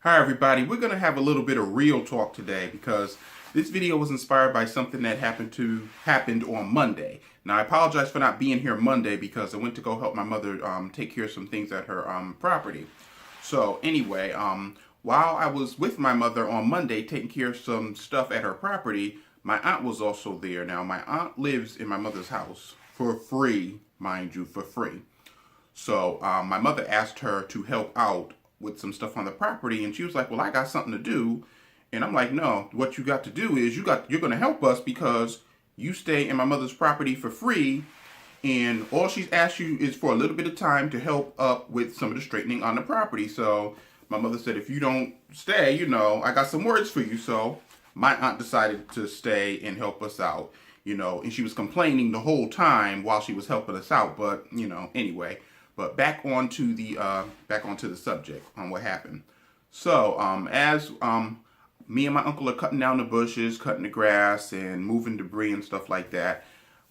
Hi everybody, we're going to have a little bit of real talk today because this video was inspired by something that happened on Monday. Now I apologize for not being here Monday because I went to go help my mother take care of some things at her property. So anyway, while I was with my mother on Monday taking care of some stuff at her property, my aunt was also there. Now my aunt lives in my mother's house for free, mind you, for free. So my mother asked her to help out with some stuff on the property, and she was like, well, I got something to do. And I'm like, no, what you got to do is you're going to help us because you stay in my mother's property for free, and all she's asked you is for a little bit of time to help up with some of the straightening on the property. So my mother said, if you don't stay, I got some words for you. So my aunt decided to stay and help us out, and she was complaining the whole time while she was helping us out. But, anyway. But back onto the subject on what happened. So as me and my uncle are cutting down the bushes, cutting the grass, and moving debris and stuff like that,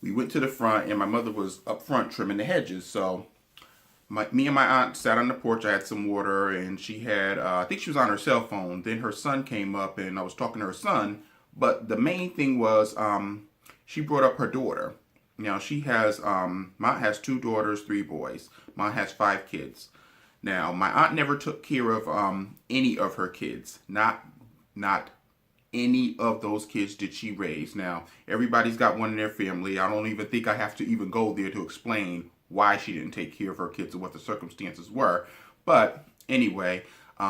we went to the front, and my mother was up front trimming the hedges. So me and my aunt sat on the porch. I had some water, and she had, I think she was on her cell phone. Then her son came up, and I was talking to her son. But the main thing was she brought up her daughter. Now she has, my aunt has 2 daughters, 3 boys. My aunt has 5 kids. Now my aunt never took care of any of her kids. Not any of those kids did she raise. Now everybody's got one in their family. I don't even think I have to even go there to explain why she didn't take care of her kids or what the circumstances were. But anyway,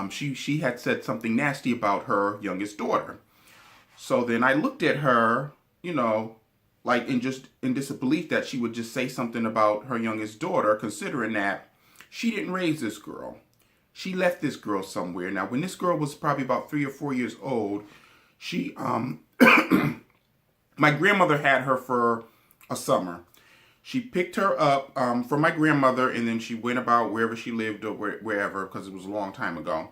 she had said something nasty about her youngest daughter. So then I looked at her, like in disbelief that she would just say something about her youngest daughter, considering that she didn't raise this girl. She left this girl somewhere. Now, when this girl was probably about 3 or 4 years old, she, my grandmother had her for a summer. She picked her up from my grandmother, and then she went about wherever she lived or wherever, because it was a long time ago.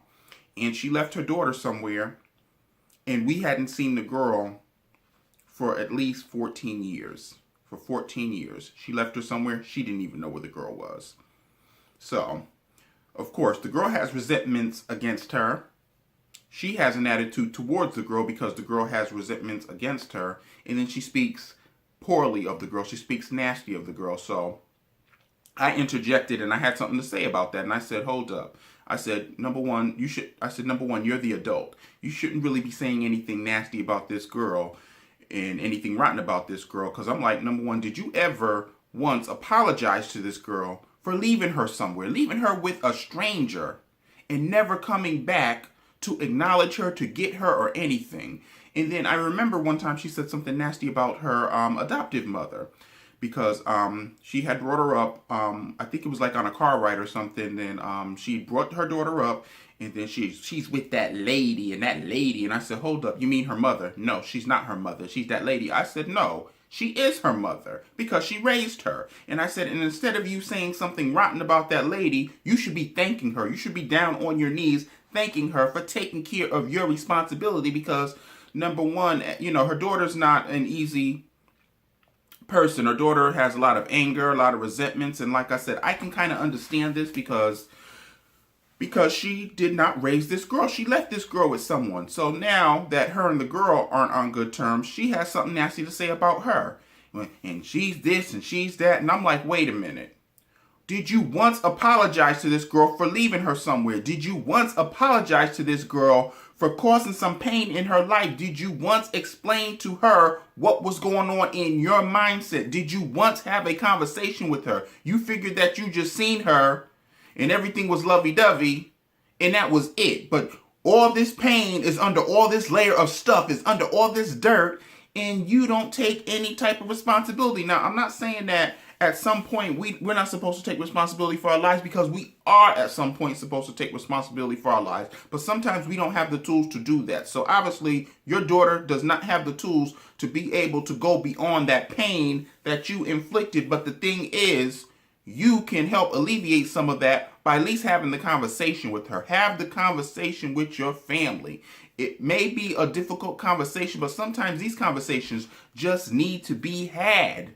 And she left her daughter somewhere, and we hadn't seen the girl for at least 14 years. For 14 years. She left her somewhere. She didn't even know where the girl was. So, of course, the girl has resentments against her. She has an attitude towards the girl because the girl has resentments against her. And then she speaks poorly of the girl. She speaks nasty of the girl. So, I interjected and I had something to say about that. And I said, hold up. I said, number one, you're the adult. You shouldn't really be saying anything nasty about this girl and anything rotten about this girl, because I'm like, number one, did you ever once apologize to this girl for leaving her somewhere, leaving her with a stranger and never coming back to acknowledge her, to get her or anything? And then I remember one time she said something nasty about her adoptive mother, because she had brought her up, I think it was like on a car ride or something. Then she brought her daughter up, and then she's with that lady, and I said, hold up, you mean her mother? No, she's not her mother. She's that lady. I said, no, she is her mother because she raised her. And I said, and instead of you saying something rotten about that lady, you should be thanking her. You should be down on your knees thanking her for taking care of your responsibility, because number one, her daughter's not an easy person. Her daughter has a lot of anger, a lot of resentments, and like I said, I can kind of understand this because she did not raise this girl. She left this girl with someone. So now that her and the girl aren't on good terms, she has something nasty to say about her. And she's this and she's that. And I'm like, wait a minute. Did you once apologize to this girl for leaving her somewhere? Did you once apologize to this girl for causing some pain in her life? Did you once explain to her what was going on in your mindset? Did you once have a conversation with her? You figured that you just seen her and everything was lovey-dovey, and that was it. But all this pain is under all this layer of stuff, is under all this dirt, and you don't take any type of responsibility. Now, I'm not saying that at some point we're not supposed to take responsibility for our lives, because we are at some point supposed to take responsibility for our lives. But sometimes we don't have the tools to do that. So obviously, your daughter does not have the tools to be able to go beyond that pain that you inflicted. But the thing is, you can help alleviate some of that by at least having the conversation with her. Have the conversation with your family. It may be a difficult conversation, but sometimes these conversations just need to be had.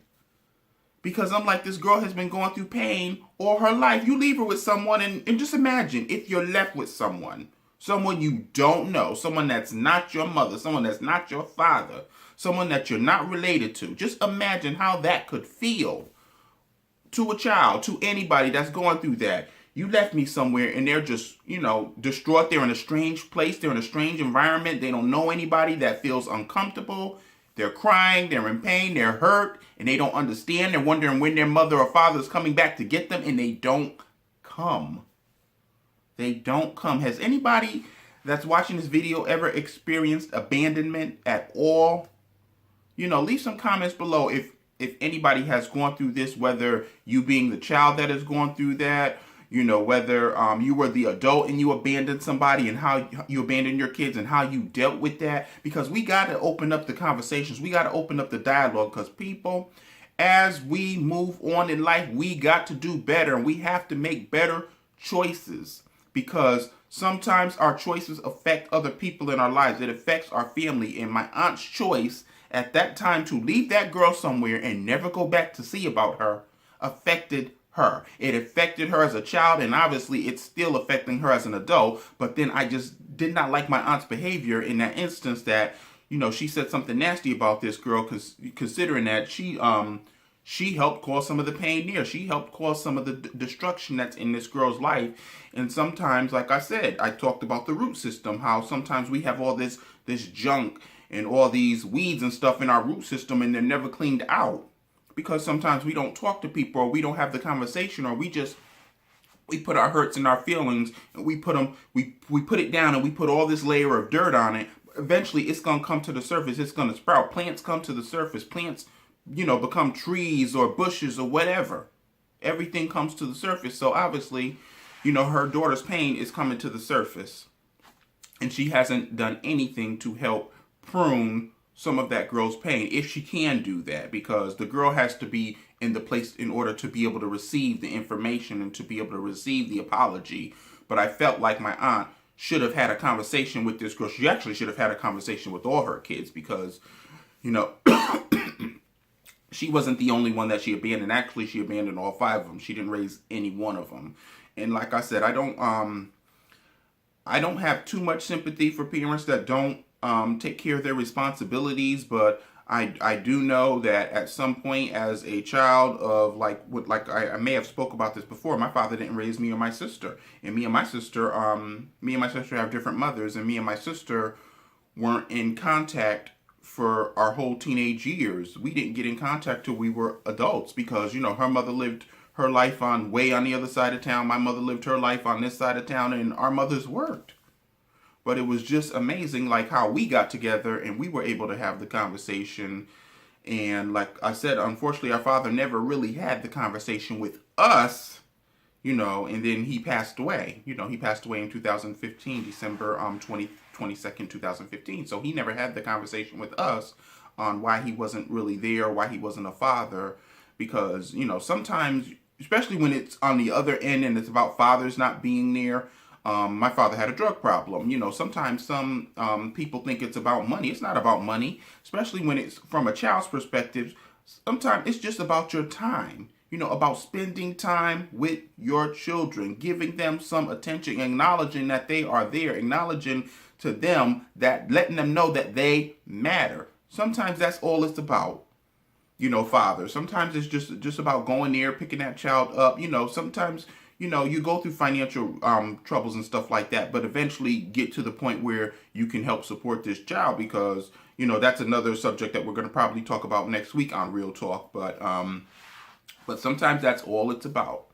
Because I'm like, this girl has been going through pain all her life. You leave her with someone, and just imagine if you're left with someone. someone you don't know, someone that's not your mother, someone that's not your father, someone that you're not related to. Just imagine how that could feel to a child, to anybody that's going through that. You left me somewhere and they're just, distraught. They're in a strange place. They're in a strange environment. They don't know anybody. That feels uncomfortable. They're crying. They're in pain. They're hurt. And they don't understand. They're wondering when their mother or father is coming back to get them. And they don't come. They don't come. Has anybody that's watching this video ever experienced abandonment at all? Leave some comments below if anybody has gone through this, whether you being the child that has gone through that, whether you were the adult and you abandoned somebody and how you abandoned your kids and how you dealt with that. Because we got to open up the conversations. We got to open up the dialogue, because people, as we move on in life, we got to do better, and we have to make better choices, because sometimes our choices affect other people in our lives. It affects our family. And my aunt's choice at that time to leave that girl somewhere and never go back to see about her affected her. It affected her as a child, and obviously it's still affecting her as an adult. But then I just did not like my aunt's behavior in that instance, that she said something nasty about this girl, because considering that she helped cause some of the pain there. She helped cause some of the destruction that's in this girl's life. And sometimes, like I said, I talked about the root system, how sometimes we have all this junk and all these weeds and stuff in our root system, and they're never cleaned out, because sometimes we don't talk to people, or we don't have the conversation, or we put our hurts and our feelings and we put it down, and we put all this layer of dirt on it. Eventually it's going to come to the surface. It's going to sprout. Plants come to the surface. Plants, become trees or bushes or whatever. Everything comes to the surface. So obviously, her daughter's pain is coming to the surface, and she hasn't done anything to help prune some of that girl's pain, if she can do that, because the girl has to be in the place in order to be able to receive the information and to be able to receive the apology. But I felt like my aunt should have had a conversation with this girl. She actually should have had a conversation with all her kids, because she wasn't the only one that she abandoned. Actually, she abandoned all 5 of them. She didn't raise any one of them. And like I said, I don't have too much sympathy for parents that don't take care of their responsibilities, but I do know that at some point as a child of I may have spoke about this before, my father didn't raise me or my sister, and me and my sister have different mothers, and me and my sister weren't in contact for our whole teenage years. We didn't get in contact till we were adults, because her mother lived her life way on the other side of town. My mother lived her life on this side of town, and our mothers worked. But it was just amazing, like, how we got together and we were able to have the conversation. And like I said, unfortunately, our father never really had the conversation with us, and then he passed away. He passed away in 2015, December 22nd, 2015. So he never had the conversation with us on why he wasn't really there, why he wasn't a father. Because, sometimes, especially when it's on the other end and it's about fathers not being there. My father had a drug problem. Sometimes some people think it's about money. It's not about money, especially when it's from a child's perspective. Sometimes it's just about your time, about spending time with your children, giving them some attention, acknowledging that they are there, acknowledging to them that, letting them know that they matter. Sometimes that's all it's about. Father. Sometimes it's just about going there, picking that child up. Sometimes you go through financial troubles and stuff like that, but eventually get to the point where you can help support this child, because, that's another subject that we're going to probably talk about next week on Real Talk. But sometimes that's all it's about,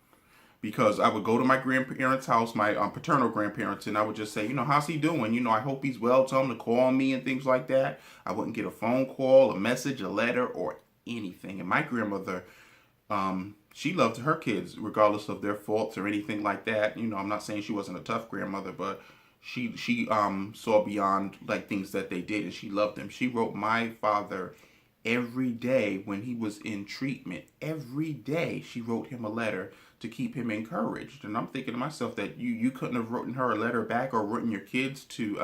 because I would go to my grandparents' house, my paternal grandparents, and I would just say, how's he doing? I hope he's well. Tell him to call me and things like that. I wouldn't get a phone call, a message, a letter, or anything. And my grandmother, she loved her kids regardless of their faults or anything like that. I'm not saying she wasn't a tough grandmother, but she saw beyond things that they did, and she loved them. She wrote my father every day when he was in treatment. Every day she wrote him a letter to keep him encouraged. And I'm thinking to myself that you couldn't have written her a letter back, or written your kids to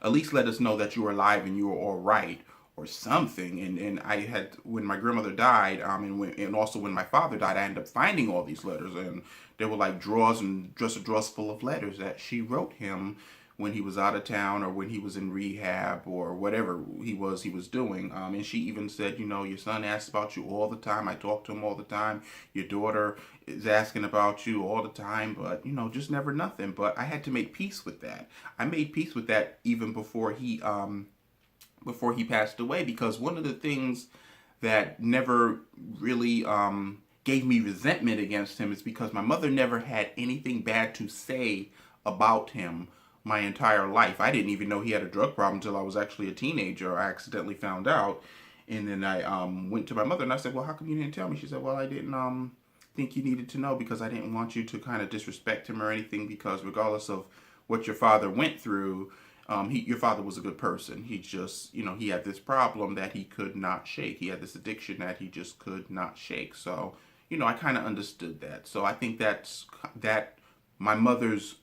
at least let us know that you were alive and you were all right. or something. And I had, when my grandmother died, and also when my father died, I ended up finding all these letters, and there were like drawers and drawers full of letters that she wrote him when he was out of town, or when he was in rehab, or whatever he was doing. And she even said, your son asks about you all the time. I talk to him all the time. Your daughter is asking about you all the time, but just never nothing. But I had to make peace with that. I made peace with that even before he passed away, because one of the things that never really gave me resentment against him is because my mother never had anything bad to say about him my entire life. I didn't even know he had a drug problem until I was actually a teenager. I accidentally found out, and then I went to my mother and I said, well, how come you didn't tell me? She said, well, I didn't think you needed to know, because I didn't want you to kind of disrespect him or anything, because regardless of what your father went through, your father was a good person. He just, he had this problem that he could not shake. He had this addiction that he just could not shake. So, I kind of understood that. So I think that my mother's,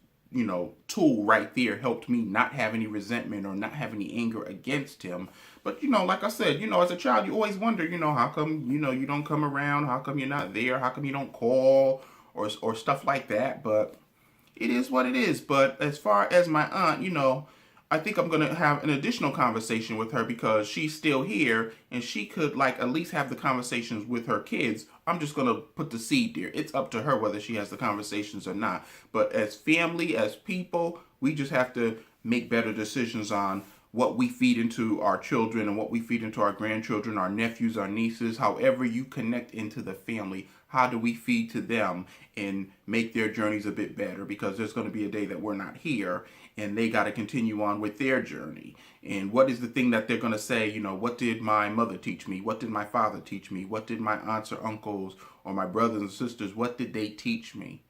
tool right there helped me not have any resentment or not have any anger against him. But, like I said, as a child, you always wonder, how come, you don't come around? How come you're not there? How come you don't call or stuff like that? But it is what it is. But as far as my aunt, I think I'm going to have an additional conversation with her, because she's still here and she could at least have the conversations with her kids. I'm just going to put the seed there. It's up to her whether she has the conversations or not. But as family, as people, we just have to make better decisions on what we feed into our children and what we feed into our grandchildren, our nephews, our nieces, however you connect into the family. How do we feed to them and make their journeys a bit better? Because there's going to be a day that we're not here, and they got to continue on with their journey. And what is the thing that they're going to say? What did my mother teach me? What did my father teach me? What did my aunts or uncles or my brothers and sisters, what did they teach me?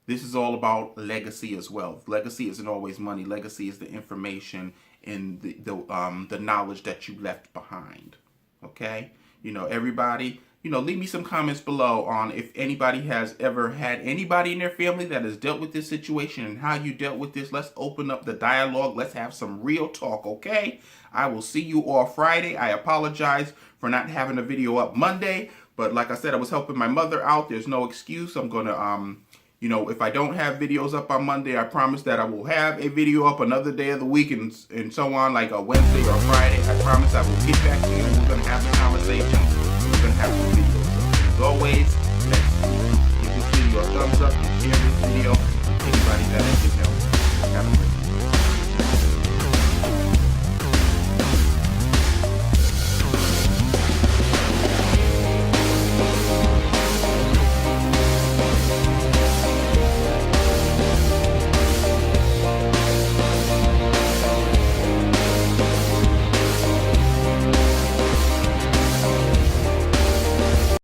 This is all about legacy as well. Legacy isn't always money. Legacy is the information and the knowledge that you left behind. Okay? Everybody, leave me some comments below on if anybody has ever had anybody in their family that has dealt with this situation and how you dealt with this. Let's open up the dialogue. Let's have some real talk, okay? I will see you all Friday. I apologize for not having a video up Monday, but like I said, I was helping my mother out. There's no excuse. I'm going to, if I don't have videos up on Monday, I promise that I will have a video up another day of the week and so on, like a Wednesday or Friday. I promise I will get back to you. We're going to have the conversation. We're going to have some videos. As always, let's give this video a thumbs up and share this video with anybody that has given